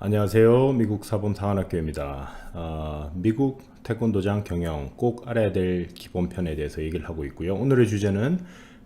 안녕하세요. 미국 사범상한학교입니다. 미국 태권도장 경영 꼭 알아야 될 기본편에 대해서 얘기를 하고 있고요. 오늘의 주제는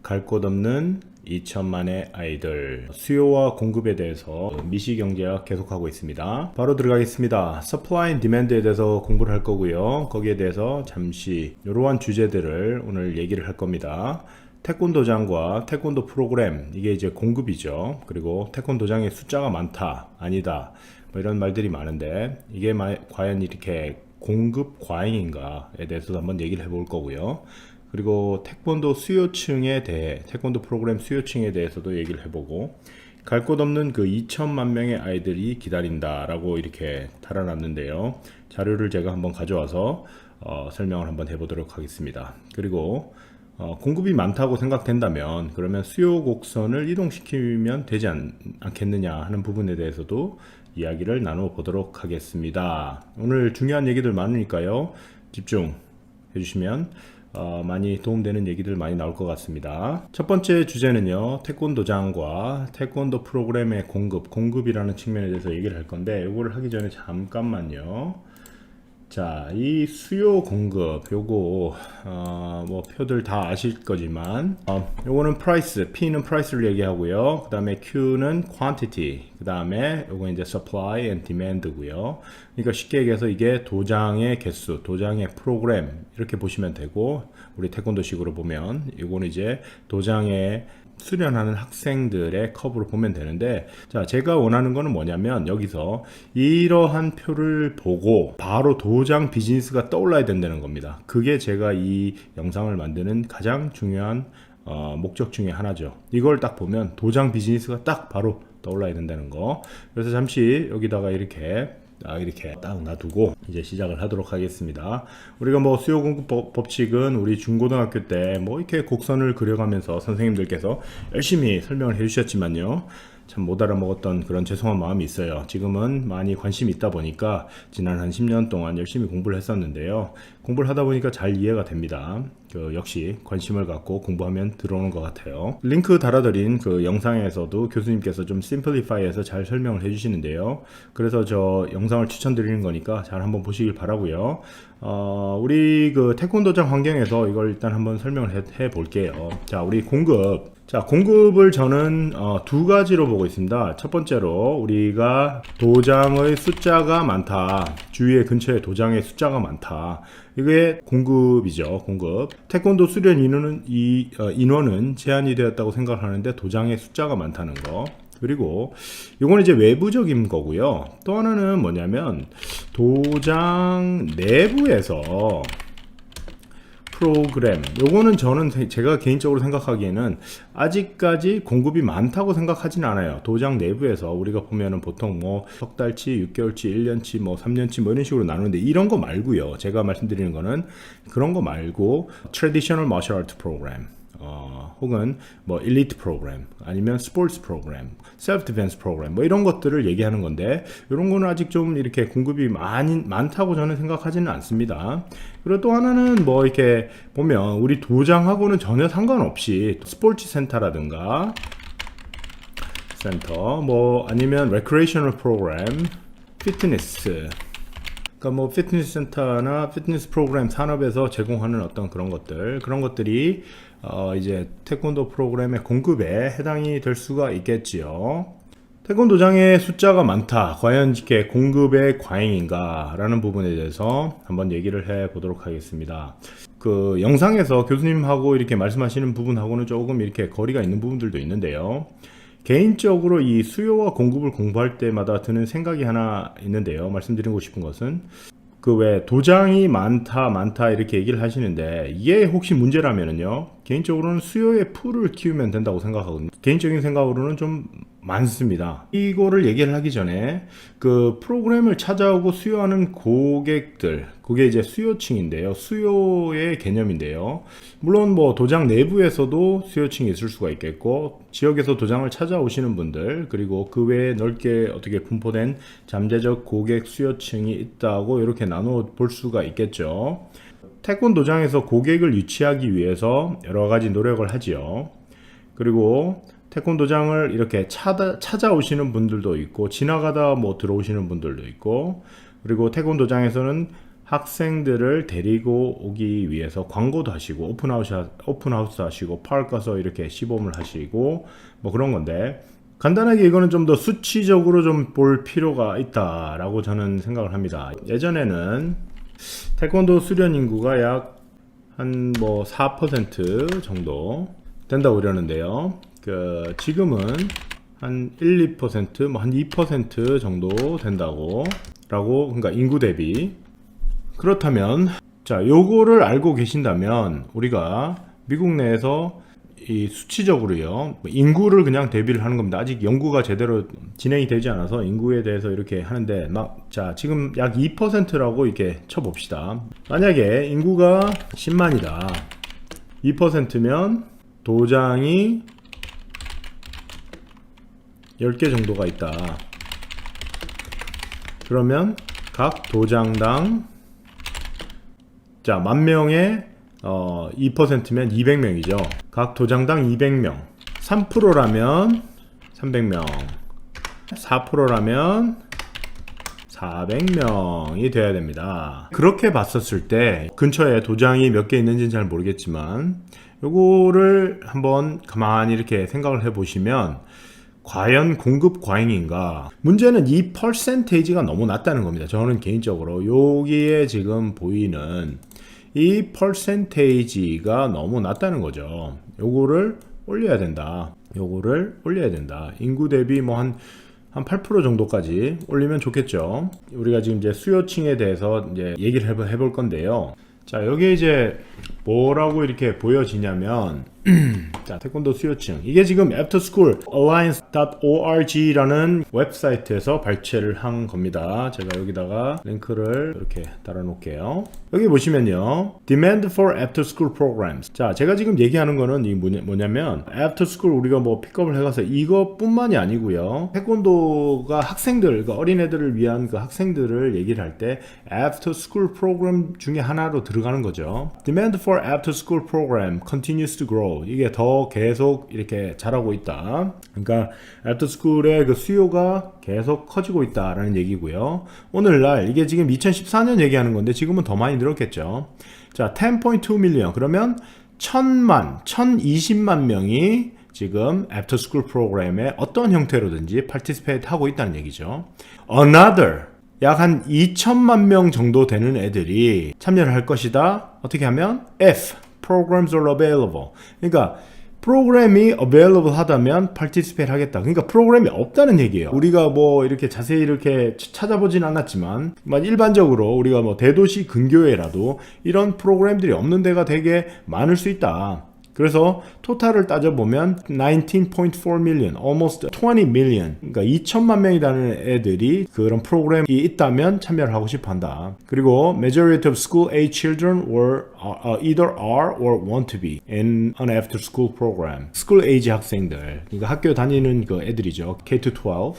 갈 곳 없는 2천만의 아이들, 수요와 공급에 대해서 미시경제학 계속하고 있습니다. 바로 들어가겠습니다. Supply and Demand에 대해서 공부를 할 거고요. 거기에 대해서 잠시 이러한 주제들을 오늘 얘기를 할 겁니다. 태권도장과 태권도 프로그램, 이게 이제 공급이죠. 그리고 태권도장의 숫자가 많다, 아니다, 뭐 이런 말들이 많은데 이게 과연 이렇게 공급 과잉인가에 대해서도 한번 얘기를 해볼 거고요. 그리고 태권도 수요층에 대해, 태권도 프로그램 수요층에 대해서도 얘기를 해보고, 갈 곳 없는 그 2천만 명의 아이들이 기다린다라고 이렇게 달아놨는데요. 자료를 제가 한번 가져와서 설명을 한번 해보도록 하겠습니다. 그리고 공급이 많다고 생각된다면 그러면 수요 곡선을 이동시키면 되지 않겠느냐 하는 부분에 대해서도 이야기를 나눠 보도록 하겠습니다. 오늘 중요한 얘기들 많으니까요, 집중해 주시면 많이 도움되는 얘기들 많이 나올 것 같습니다. 첫 번째 주제는요, 태권도장과 태권도 프로그램의 공급이라는 측면에 대해서 얘기를 할 건데, 이거를 하기 전에 잠깐만요. 자, 이 수요 공급, 요거 뭐 표들 다 아실 거지만 요거는 price, P는 price를 얘기하고요. 그 다음에 Q는 quantity, 그 다음에 요거 이제 supply and demand고요. 그러니까 쉽게 얘기해서 이게 도장의 개수, 도장의 프로그램, 이렇게 보시면 되고, 우리 태권도식으로 보면 요거는 이제 도장의 수련하는 학생들의 컵으로 보면 되는데, 자, 제가 원하는 거는 뭐냐면 여기서 이러한 표를 보고 바로 도장 비즈니스가 떠올라야 된다는 겁니다. 그게 제가 이 영상을 만드는 가장 중요한 목적 중에 하나죠. 이걸 딱 보면 도장 비즈니스가 딱 바로 떠올라야 된다는 거. 그래서 잠시 여기다가 이렇게 딱 놔두고 이제 시작을 하도록 하겠습니다. 우리가 뭐 수요 공급 법칙은 우리 중고등학교 때 뭐 이렇게 곡선을 그려가면서 선생님들께서 열심히 설명을 해주셨지만요, 참 못 알아먹었던 그런 죄송한 마음이 있어요. 지금은 많이 관심이 있다 보니까 지난 한 10년 동안 열심히 공부를 했었는데요, 공부를 하다 보니까 잘 이해가 됩니다. 역시 관심을 갖고 공부하면 들어오는 것 같아요. 링크 달아드린 그 영상에서도 교수님께서 좀 심플리파이해서 잘 설명을 해주시는데요, 그래서 저 영상을 추천드리는 거니까 잘 한번 보시길 바라고요. 우리 그 태권도장 환경에서 이걸 일단 한번 설명을 해 볼게요. 자, 우리 공급을 저는 두 가지로 보고 있습니다. 첫 번째로 우리가 도장의 숫자가 많다, 주위에 근처에 도장의 숫자가 많다, 이게 공급이죠. 공급. 태권도 수련 인원은 제한이 되었다고 생각하는데 도장의 숫자가 많다는 거. 그리고 이거는 이제 외부적인 거고요. 또 하나는 뭐냐면 도장 내부에서 프로그램, 요거는 저는 제가 개인적으로 생각하기에는 아직까지 공급이 많다고 생각하지는 않아요. 도장 내부에서 우리가 보면은 보통 뭐 석 달치, 6개월치, 1년치, 뭐 3년치 뭐 이런 식으로 나누는데, 이런 거 말고요, 제가 말씀드리는 거는 그런 거 말고 traditional martial art program, 혹은 뭐 엘리트 프로그램, 아니면 스포츠 프로그램, 셀프 디펜스 프로그램, 뭐 이런 것들을 얘기하는 건데, 이런 거는 아직 좀 이렇게 공급이 많다고 저는 생각하지는 않습니다. 그리고 또 하나는 뭐 이렇게 보면 우리 도장하고는 전혀 상관없이 스포츠 센터라든가 뭐 아니면 레크레이셔널 프로그램, 피트니스, 그러니까 뭐 피트니스 센터나 피트니스 프로그램 산업에서 제공하는 어떤 그런 것들이 이제 태권도 프로그램의 공급에 해당이 될 수가 있겠지요. 태권도장의 숫자가 많다, 과연 이게 공급의 과잉인가 라는 부분에 대해서 한번 얘기를 해 보도록 하겠습니다. 그 영상에서 교수님하고 이렇게 말씀하시는 부분하고는 조금 이렇게 거리가 있는 부분들도 있는데요, 개인적으로 이 수요와 공급을 공부할 때마다 드는 생각이 하나 있는데요, 말씀드리고 싶은 것은, 그 왜 도장이 많다 이렇게 얘기를 하시는데, 이게 혹시 문제라면은요, 개인적으로는 수요의 풀을 키우면 된다고 생각하거든요. 개인적인 생각으로는 좀 많습니다. 이거를 얘기를 하기 전에 그 프로그램을 찾아오고 수요하는 고객들, 그게 이제 수요층인데요, 수요의 개념인데요, 물론 뭐 도장 내부에서도 수요층이 있을 수가 있겠고, 지역에서 도장을 찾아오시는 분들, 그리고 그 외에 넓게 어떻게 분포된 잠재적 고객 수요층이 있다고 이렇게 나누어 볼 수가 있겠죠. 태권도장에서 고객을 유치하기 위해서 여러 가지 노력을 하지요. 그리고 태권도장을 이렇게 찾아오시는 분들도 있고 지나가다 뭐 들어오시는 분들도 있고, 그리고 태권도장에서는 학생들을 데리고 오기 위해서 광고도 하시고 오픈하우스 하시고 파크 가서 이렇게 시범을 하시고 뭐 그런 건데, 간단하게 이거는 좀 더 수치적으로 좀 볼 필요가 있다라고 저는 생각을 합니다. 예전에는 태권도 수련 인구가 약 한 뭐 4% 정도 된다고 그러는데요. 지금은 한 1, 2%, 뭐 한 2% 정도 된다고 그러니까 인구 대비. 그렇다면 자, 요거를 알고 계신다면 우리가 미국 내에서 이 수치적으로요, 인구를 그냥 대비를 하는 겁니다. 아직 연구가 제대로 진행이 되지 않아서 인구에 대해서 이렇게 하는데, 자, 지금 약 2%라고 이렇게 쳐봅시다. 만약에 인구가 10만이다. 2%면 도장이 10개 정도가 있다. 그러면 각 도장당, 자, 10,000명에 2%면 200명이죠. 각 도장당 200명. 3%라면 300명. 4%라면 400명이 돼야 됩니다. 그렇게 봤었을 때 근처에 도장이 몇 개 있는지는 잘 모르겠지만 요거를 한번 가만히 이렇게 생각을 해 보시면 과연 공급 과잉인가? 문제는 이 퍼센테이지가 너무 낮다는 겁니다. 저는 개인적으로 여기에 지금 보이는 이 퍼센테이지가 너무 낮다는 거죠. 요거를 올려야 된다. 인구 대비 뭐 한 8% 정도까지 올리면 좋겠죠. 우리가 지금 이제 수요층에 대해서 이제 얘기를 해볼 건데요. 자, 여기에 이제 뭐라고 이렇게 보여지냐면 자, 태권도 수요층, 이게 지금 afterschoolalliance.org라는 웹사이트에서 발췌를 한 겁니다. 제가 여기다가 링크를 이렇게 달아 놓을게요. 여기 보시면요, demand for afterschool programs. 자, 제가 지금 얘기하는 거는 이 뭐냐면 afterschool 우리가 뭐 픽업을 해가서 이것뿐만이 아니고요, 태권도가 학생들, 그러니까 어린애들을 위한 그 학생들을 얘기를 할 때 afterschool program 중에 하나로 들어가는 거죠. demand for afterschool program continues to grow. 이게 더 계속 이렇게 자라고 있다. 그러니까 애프터스쿨의 그 수요가 계속 커지고 있다라는 얘기고요. 오늘날 이게 지금 2014년 얘기하는 건데 지금은 더 많이 늘었겠죠. 자, 10.2 밀리언. 그러면 1020만 명이 지금 애프터스쿨 프로그램에 어떤 형태로든지 participate 하고 있다는 얘기죠. Another, 약 한 2천만 명 정도 되는 애들이 참여를 할 것이다. 어떻게 하면 if programs are available. 그러니까 프로그램이 available 하다면 participate 하겠다. 그러니까 프로그램이 없다는 얘기예요. 우리가 뭐 이렇게 자세히 이렇게 찾아보진 않았지만 일반적으로 우리가 뭐 대도시 근교에라도 이런 프로그램들이 없는 데가 되게 많을 수 있다. 그래서 토탈을 따져보면 19.4 million, almost 20 million, 그러니까 2천만 명이라는 애들이 그런 프로그램이 있다면 참여를 하고 싶어 한다. 그리고 majority of school age children were either are or want to be in an after school program. school age 학생들, 그러니까 학교 다니는 그 애들이죠. K-12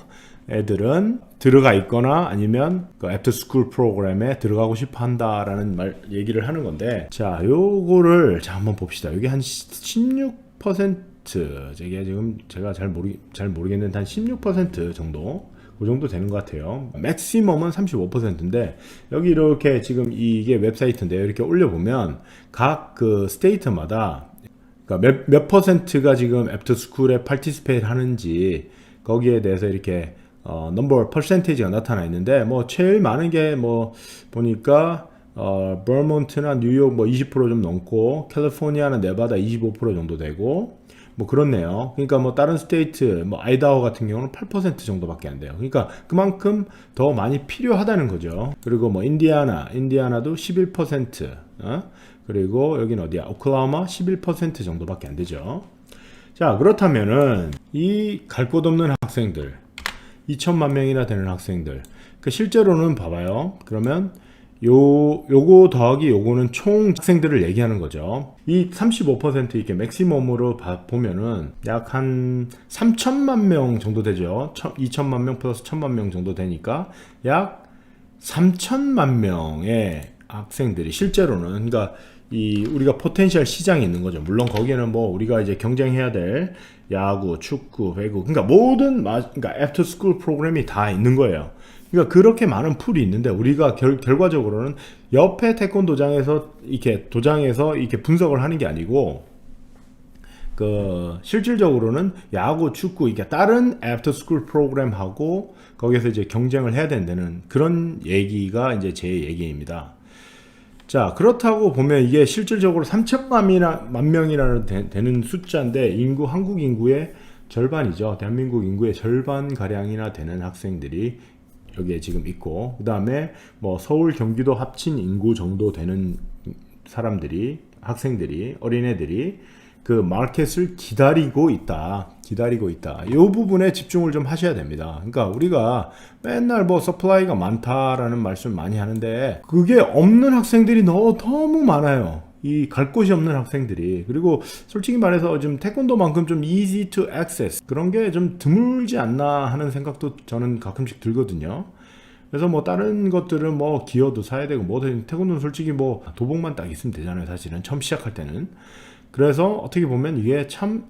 애들은 들어가 있거나 아니면 그 애프터 스쿨 프로그램에 들어가고 싶어 한다라는 얘기를 하는 건데, 자, 요거를 자 한번 봅시다. 여기 한 16%, 이게 지금 제가 잘 모르겠는데 한 16% 정도, 그 정도 되는 것 같아요. 맥시멈은 35%인데 여기 이렇게 지금 이게 웹사이트인데요. 이렇게 올려보면 각 그 스테이트마다 그러니까 몇 퍼센트가 지금 애프터 스쿨에 파티시페이트 하는지 거기에 대해서 이렇게 넘버 퍼센테이지가 나타나 있는데, 뭐 제일 많은 게 뭐 보니까 버몬트나 뉴욕 뭐 20% 좀 넘고, 캘리포니아나 네바다 25% 정도 되고 뭐 그렇네요. 그러니까 뭐 다른 스테이트 뭐 아이다호 같은 경우는 8% 정도밖에 안 돼요. 그러니까 그만큼 더 많이 필요하다는 거죠. 그리고 뭐 인디아나도 11%, 그리고 여기는 어디야? 오클라호마 11% 정도밖에 안 되죠. 자, 그렇다면은 이 갈 곳 없는 학생들, 2천만 명이나 되는 학생들, 그 실제로는 봐봐요. 그러면 요거 더하기 요거는 총 학생들을 얘기하는 거죠. 이 35% 이렇게 맥시멈으로 보면은 약 한 3천만 명 정도 되죠. 2천만 명 플러스 1천만 명 정도 되니까 약 3천만 명의 학생들이 실제로는, 그러니까 우리가 포텐셜 시장이 있는 거죠. 물론 거기에는 뭐 우리가 이제 경쟁해야 될 야구, 축구, 배구, 그러니까 모든 그러니까 애프터 스쿨 프로그램이 다 있는 거예요. 그러니까 그렇게 많은 풀이 있는데 우리가 결과적으로는 옆에 태권도장에서 이렇게 분석을 하는 게 아니고 실질적으로는 야구, 축구, 이게 다른 애프터 스쿨 프로그램하고 거기서 이제 경쟁을 해야 된다는 그런 얘기가 이제 제 얘기입니다. 자, 그렇다고 보면 이게 실질적으로 3천만 명이나 되는 숫자인데 한국 인구의 절반이죠. 대한민국 인구의 절반 가량이나 되는 학생들이 여기에 지금 있고, 그 다음에 뭐 서울, 경기도 합친 인구 정도 되는 학생들이, 어린애들이 그 마켓을 기다리고 있다. 이 부분에 집중을 좀 하셔야 됩니다. 그러니까 우리가 맨날 뭐 서플라이가 많다라는 말씀 많이 하는데 그게 없는 학생들이 너무 많아요. 갈 곳이 없는 학생들이. 그리고 솔직히 말해서 좀 태권도만큼 좀 easy to access 그런 게 좀 드물지 않나 하는 생각도 저는 가끔씩 들거든요. 그래서 뭐 다른 것들은 뭐 기어도 사야 되고 뭐든 태권도는 솔직히 뭐 도복만 딱 있으면 되잖아요. 사실은 처음 시작할 때는. 그래서 어떻게 보면 이게 참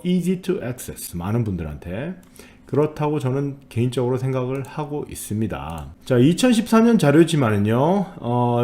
easy to access 많은 분들한테 그렇다고 저는 개인적으로 생각을 하고 있습니다. 자, 2014년 자료지만은요,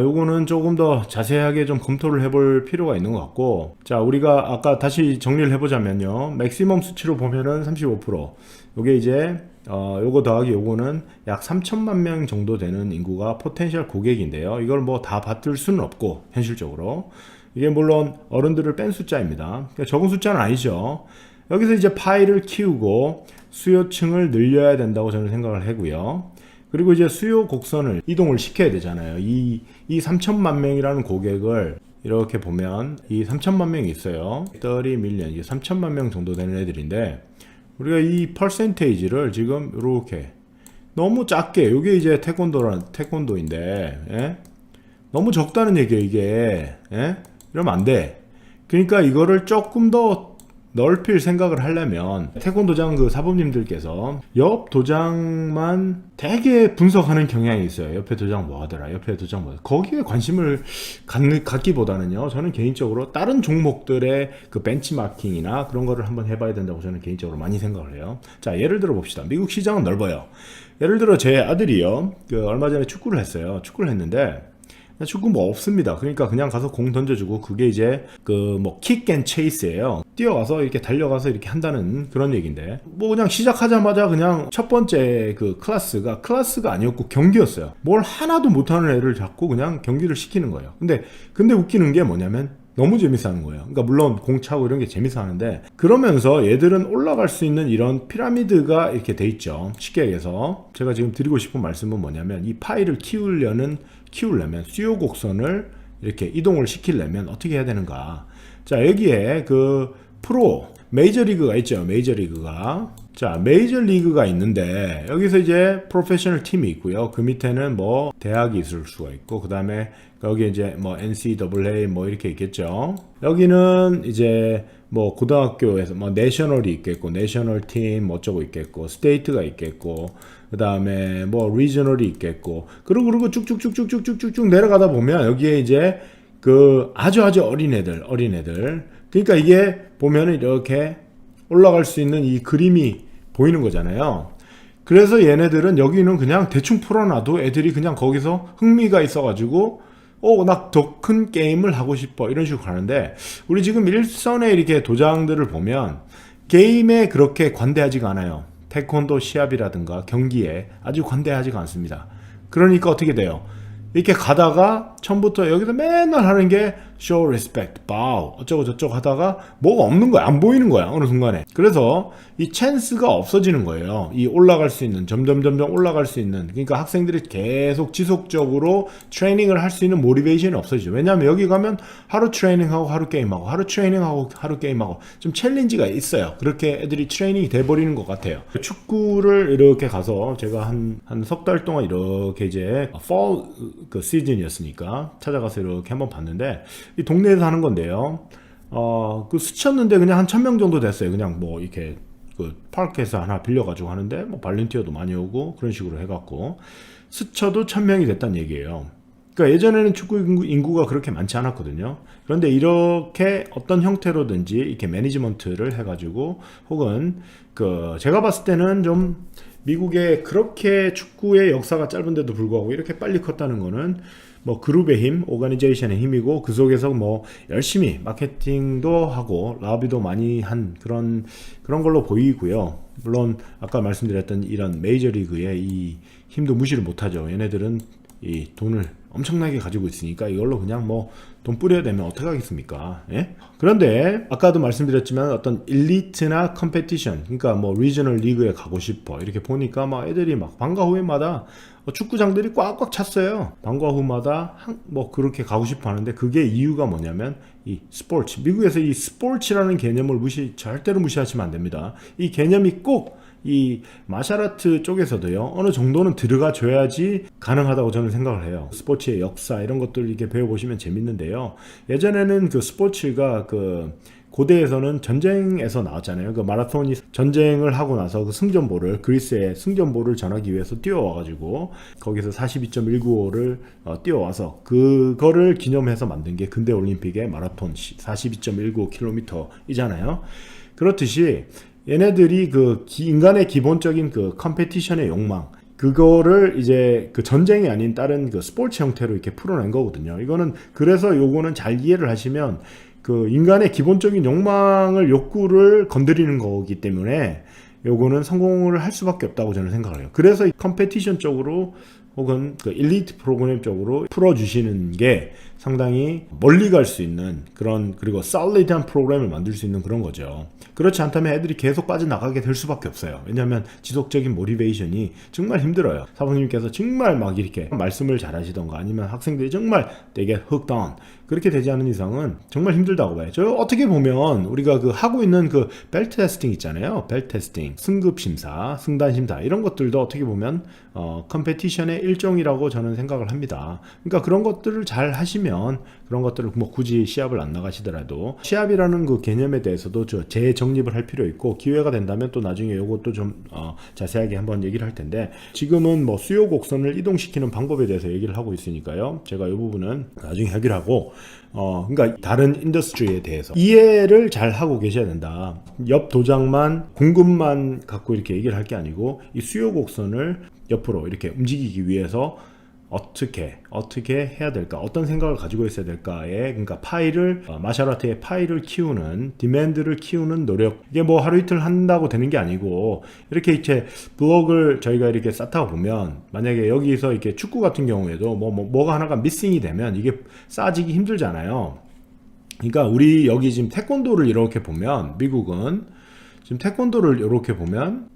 요거는 조금 더 자세하게 좀 검토를 해볼 필요가 있는 것 같고, 자, 우리가 아까 다시 정리를 해보자면요, 맥시멈 수치로 보면은 35%, 요게 이제 요거 더하기 요거는 약 3천만 명 정도 되는 인구가 포텐셜 고객인데요. 이걸 뭐 다 받을 수는 없고 현실적으로 이게 물론 어른들을 뺀 숫자입니다. 그러니까 적은 숫자는 아니죠. 여기서 이제 파이를 키우고 수요층을 늘려야 된다고 저는 생각을 하고요. 그리고 이제 수요 곡선을 이동을 시켜야 되잖아요. 이 3천만 명이라는 고객을 이렇게 보면 이 3천만 명이 있어요. 30 밀리언, 이게 3천만 명 정도 되는 애들인데 우리가 이 퍼센테이지를 지금 이렇게 너무 작게, 이게 이제 태권도인데, 예? 너무 적다는 얘기예요, 이게. 예? 이러면 안 돼. 그러니까 이거를 조금 더 넓힐 생각을 하려면 태권도장 그 사범님들께서 옆 도장만 되게 분석하는 경향이 있어요. 옆에 도장 뭐 하더라, 거기에 관심을 갖기보다는요, 저는 개인적으로 다른 종목들의 그 벤치마킹이나 그런 거를 한번 해봐야 된다고 저는 개인적으로 많이 생각을 해요. 자, 예를 들어 봅시다. 미국 시장은 넓어요. 예를 들어 제 아들이요, 얼마 전에 축구를 했는데 축구 뭐 없습니다. 그러니까 그냥 가서 공 던져주고 그게 이제 뭐 킥 앤 체이스예요. 뛰어가서 이렇게 달려가서 이렇게 한다는 그런 얘기인데 뭐 그냥 시작하자마자 그냥 첫 번째 그 클래스가 아니었고 경기였어요. 뭘 하나도 못하는 애를 잡고 그냥 경기를 시키는 거예요. 근데 웃기는 게 뭐냐면 너무 재밌어 하는 거예요. 그러니까 물론 공 차고 이런 게 재밌어 하는데 그러면서 얘들은 올라갈 수 있는 이런 피라미드가 이렇게 돼 있죠. 쉽게 얘기해서 제가 지금 드리고 싶은 말씀은 뭐냐면 이 파이를 키우려면 수요 곡선을 이렇게 이동을 시키려면 어떻게 해야 되는가. 자, 여기에 그 메이저리그가 있죠. 메이저리그가 있는데 여기서 이제 프로페셔널 팀이 있고요. 그 밑에는 뭐 대학이 있을 수가 있고 그 다음에 여기 이제 뭐 NCAA 뭐 이렇게 있겠죠. 여기는 이제 뭐 고등학교에서 뭐 내셔널이 있겠고 내셔널 팀 어쩌고 있겠고 스테이트가 있겠고 그 다음에 뭐 리저널이 있겠고 그리고 쭉쭉쭉쭉쭉쭉쭉 내려가다 보면 여기에 이제 그 아주 어린애들 그러니까 이게 보면은 이렇게 올라갈 수 있는 이 그림이 보이는 거잖아요. 그래서 얘네들은 여기는 그냥 대충 풀어놔도 애들이 그냥 거기서 흥미가 있어가지고 나 더 큰 게임을 하고 싶어 이런 식으로 가는데 우리 지금 일선에 이렇게 도장들을 보면 게임에 그렇게 관대하지가 않아요. 태권도 시합이라든가 경기에 아주 관대하지가 않습니다. 그러니까 어떻게 돼요? 이렇게 가다가 처음부터 여기서 맨날 하는 게 show respect, bow 어쩌고 저쩌고 하다가 뭐가 없는 거야. 안 보이는 거야. 어느 순간에. 그래서 이 찬스가 없어지는 거예요. 이 올라갈 수 있는 점점 올라갈 수 있는 그러니까 학생들이 계속 지속적으로 트레이닝을 할 수 있는 모티베이션이 없어지죠. 왜냐하면 여기 가면 하루 트레이닝하고 하루 게임하고 하루 트레이닝하고 하루 게임하고 좀 챌린지가 있어요. 그렇게 애들이 트레이닝이 돼버리는 것 같아요. 축구를 이렇게 가서 제가 한 석 달 동안 이렇게 이제 fall 그 시즌이었으니까 찾아가서 이렇게 한번 봤는데 이 동네에서 하는 건데요. 그 스쳤는데 그냥 한 1,000명 정도 됐어요. 그냥 뭐 이렇게 그 파크에서 하나 빌려가지고 하는데 뭐 발렌티어도 많이 오고 그런 식으로 해갖고 스쳐도 1,000명이 됐다는 얘기예요. 그러니까 예전에는 축구 인구가 그렇게 많지 않았거든요. 그런데 이렇게 어떤 형태로든지 이렇게 매니지먼트를 해가지고 혹은 그 제가 봤을 때는 좀 미국의 그렇게 축구의 역사가 짧은데도 불구하고 이렇게 빨리 컸다는 거는 뭐 그룹의 힘, 오가니제이션의 힘이고 그 속에서 뭐 열심히 마케팅도 하고 라비도 많이 한 그런 걸로 보이고요. 물론 아까 말씀드렸던 이런 메이저리그의 이 힘도 무시를 못하죠. 얘네들은 이 돈을 엄청나게 가지고 있으니까 이걸로 그냥 뭐 돈 뿌려야 되면 어떻게 하겠습니까? 예? 그런데 아까도 말씀드렸지만 어떤 일리트나 컴페티션, 그러니까 뭐 리저널 리그에 가고 싶어 이렇게 보니까 막 애들이 막 방과 후에마다 축구장들이 꽉꽉 찼어요. 방과 후마다 뭐 그렇게 가고 싶어 하는데 그게 이유가 뭐냐면 이 스포츠, 미국에서 이 스포츠라는 개념을 절대로 무시하시면 안 됩니다. 이 개념이 꼭 이 마샬아트 쪽에서도요 어느 정도는 들어가 줘야지 가능하다고 저는 생각을 해요. 스포츠의 역사 이런 것들 이렇게 배워보시면 재밌는데요. 예전에는 그 스포츠가 그 고대에서는 전쟁에서 나왔잖아요. 그 마라톤이 전쟁을 하고 나서 그 승전보를 그리스의 승전보를 전하기 위해서 뛰어와가지고 거기서 42.195를 뛰어와서 그거를 기념해서 만든 게 근대 올림픽의 마라톤 42.195km이잖아요. 그렇듯이 얘네들이 그 인간의 기본적인 그 컴페티션의 욕망 그거를 이제 그 전쟁이 아닌 다른 그 스포츠 형태로 이렇게 풀어낸 거거든요. 이거는 그래서 요거는 잘 이해를 하시면 그 인간의 기본적인 욕구를 건드리는 거기 때문에 요거는 성공을 할 수밖에 없다고 저는 생각을 해요. 그래서 이 컴페티션 쪽으로 혹은 그 일리트 프로그램 쪽으로 풀어주시는 게 상당히 멀리 갈 수 있는 그런 그리고 솔리드한 프로그램을 만들 수 있는 그런 거죠. 그렇지 않다면 애들이 계속 빠져나가게 될 수밖에 없어요. 왜냐하면 지속적인 모티베이션이 정말 힘들어요. 사부님께서 정말 막 이렇게 말씀을 잘 하시던가 아니면 학생들이 정말 되게 hooked on 그렇게 되지 않은 이상은 정말 힘들다고 봐요. 저 어떻게 보면 우리가 그 하고 있는 그 벨트 테스팅 있잖아요. 벨트 테스팅, 승급 심사, 승단 심사 이런 것들도 어떻게 보면 컴페티션의 일종이라고 저는 생각을 합니다. 그러니까 그런 것들을 잘 하시면 그런 것들을 뭐 굳이 시합을 안 나가시더라도 시합이라는 그 개념에 대해서도 재정립을 할 필요 있고 기회가 된다면 또 나중에 이것도 좀 자세하게 한번 얘기를 할 텐데 지금은 뭐 수요 곡선을 이동시키는 방법에 대해서 얘기를 하고 있으니까요. 제가 이 부분은 나중에 해결하고 그러니까 다른 인더스트리에 대해서 이해를 잘 하고 계셔야 된다. 옆 도장만 공급만 갖고 이렇게 얘기를 할 게 아니고 이 수요 곡선을 옆으로 이렇게 움직이기 위해서 어떻게 해야 될까? 어떤 생각을 가지고 있어야 될까에 그러니까 마샬아트의 파이를 키우는 디맨드를 키우는 노력 이게 뭐 하루 이틀 한다고 되는 게 아니고 이렇게 이제 블록을 저희가 이렇게 쌓다 보면 만약에 여기서 이렇게 축구 같은 경우에도 뭐가 하나가 미싱이 되면 이게 쌓아지기 힘들잖아요. 그러니까 우리 여기 지금 태권도를 이렇게 보면 미국은 지금 태권도를 이렇게 보면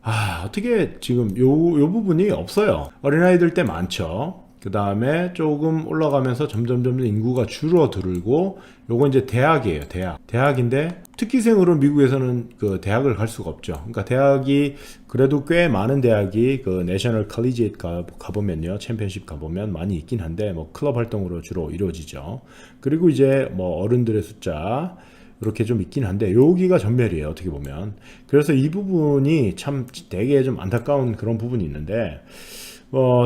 어떻게 지금 요 부분이 없어요. 어린아이들 때 많죠. 그 다음에 조금 올라가면서 점점 인구가 줄어들고 요거 이제 대학이에요. 대학인데 특기생으로 미국에서는 그 대학을 갈 수가 없죠. 그러니까 대학이 그래도 꽤 많은 대학이 그 내셔널 컬리지에이트 가보면요, 챔피언십 가보면 많이 있긴 한데 뭐 클럽 활동으로 주로 이루어지죠. 그리고 이제 뭐 어른들의 숫자 이렇게 좀 있긴 한데 여기가 전멸이에요, 어떻게 보면. 그래서 이 부분이 참 되게 좀 안타까운 그런 부분이 있는데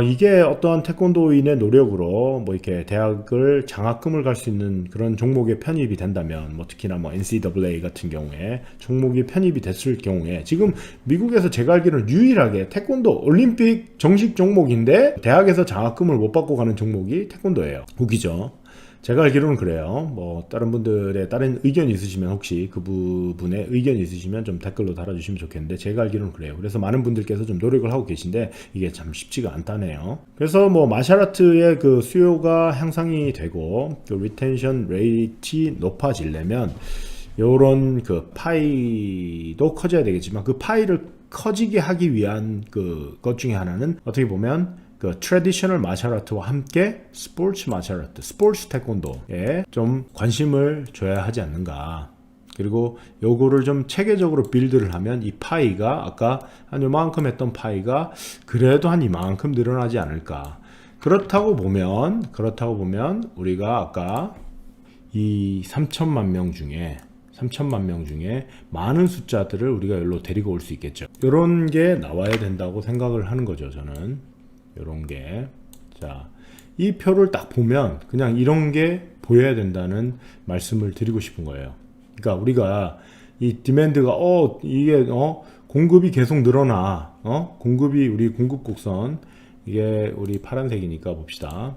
이게 어떠한 태권도인의 노력으로 뭐 이렇게 대학을 장학금을 갈 수 있는 그런 종목에 편입이 된다면 뭐 특히나 뭐 NCAA 같은 경우에 종목이 편입이 됐을 경우에 지금 미국에서 제가 알기로는 유일하게 태권도 올림픽 정식 종목인데 대학에서 장학금을 못 받고 가는 종목이 태권도예요. 웃기죠. 제가 알기로는 그래요. 뭐 다른 분들의 다른 의견이 있으시면 혹시 그 부분에 의견이 있으시면 좀 댓글로 달아주시면 좋겠는데 제가 알기로는 그래요. 그래서 많은 분들께서 좀 노력을 하고 계신데 이게 참 쉽지가 않다네요. 그래서 뭐 마샬아트의 그 수요가 향상이 되고 그 리텐션 레이트 높아지려면 요런 그 파이도 커져야 되겠지만 그 파이를 커지게 하기 위한 것 중에 하나는 어떻게 보면 그 트래디셔널 마샬아트와 함께 스포츠 마샬아트, 스포츠 태권도에 좀 관심을 줘야 하지 않는가. 그리고 요거를 좀 체계적으로 빌드를 하면 이 파이가 아까 한 요만큼 했던 파이가 그래도 한 이만큼 늘어나지 않을까. 그렇다고 보면 우리가 아까 이 3천만 명 중에 많은 숫자들을 우리가 여기로 데리고 올 수 있겠죠. 이런 게 나와야 된다고 생각을 하는 거죠, 저는. 요런 게. 자, 이 표를 딱 보면 그냥 이런 게 보여야 된다는 말씀을 드리고 싶은 거예요. 그러니까 우리가 이 디맨드가 이게 공급이 계속 늘어나. 공급이 우리 공급 곡선 이게 우리 파란색이니까 봅시다.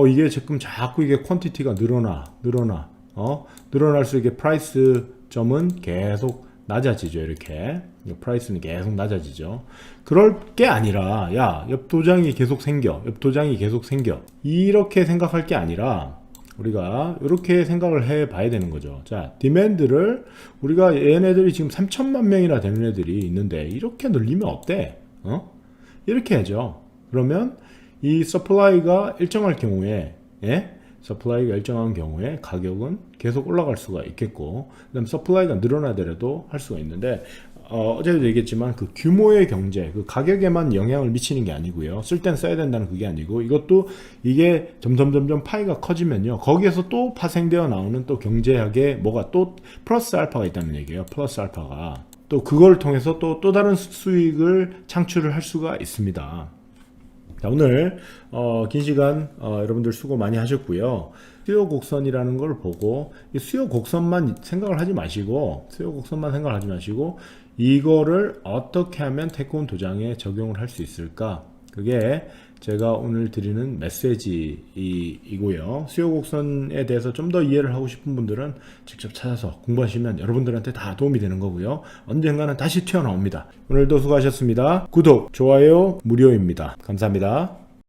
이게 지금 자꾸 이게 퀀티티가 늘어날수록 이게 프라이스 점은 계속 낮아지죠. 이렇게 프라이스는 계속 낮아지죠. 그럴 게 아니라 옆 도장이 계속 생겨 이렇게 생각할 게 아니라 우리가 이렇게 생각을 해 봐야 되는 거죠. 자, 디맨드를 우리가 얘네들이 지금 3천만 명이나 되는 애들이 있는데 이렇게 늘리면 어때? 이렇게 하죠. 그러면 이 서플라이가 일정할 경우에 서플라이가 일정한 경우에 가격은 계속 올라갈 수가 있겠고, 그다음 서플라이가 늘어나더라도 할 수가 있는데, 어제도 얘기했지만 그 규모의 경제, 그 가격에만 영향을 미치는 게 아니고요. 쓸 땐 써야 된다는 그게 아니고, 이것도 이게 점점 파이가 커지면요, 거기에서 또 파생되어 나오는 또 경제학에 뭐가 또 플러스 알파가 있다는 얘기예요. 플러스 알파가 또 그걸 통해서 또 다른 수익을 창출을 할 수가 있습니다. 자, 오늘 긴 시간 여러분들 수고 많이 하셨고요. 수요 곡선이라는 걸 보고 이 수요 곡선만 생각을 하지 마시고 이거를 어떻게 하면 태권 도장에 적용을 할 수 있을까? 그게 제가 오늘 드리는 메시지이고요. 수요 곡선에 대해서 좀 더 이해를 하고 싶은 분들은 직접 찾아서 공부하시면 여러분들한테 다 도움이 되는 거고요. 언젠가는 다시 튀어나옵니다. 오늘도 수고하셨습니다. 구독, 좋아요 무료입니다. 감사합니다.